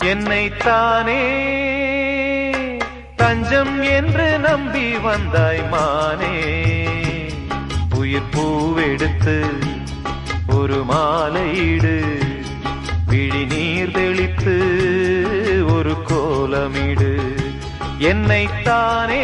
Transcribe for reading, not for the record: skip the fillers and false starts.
என்னைத்தானே தஞ்சம் என்று நம்பி வந்தாய் மானே. உயிர் பூவெடுத்து ஒரு மாலையிடு, விழி நீர் தெளித்து ஒரு கோலமிடு. என்னைத்தானே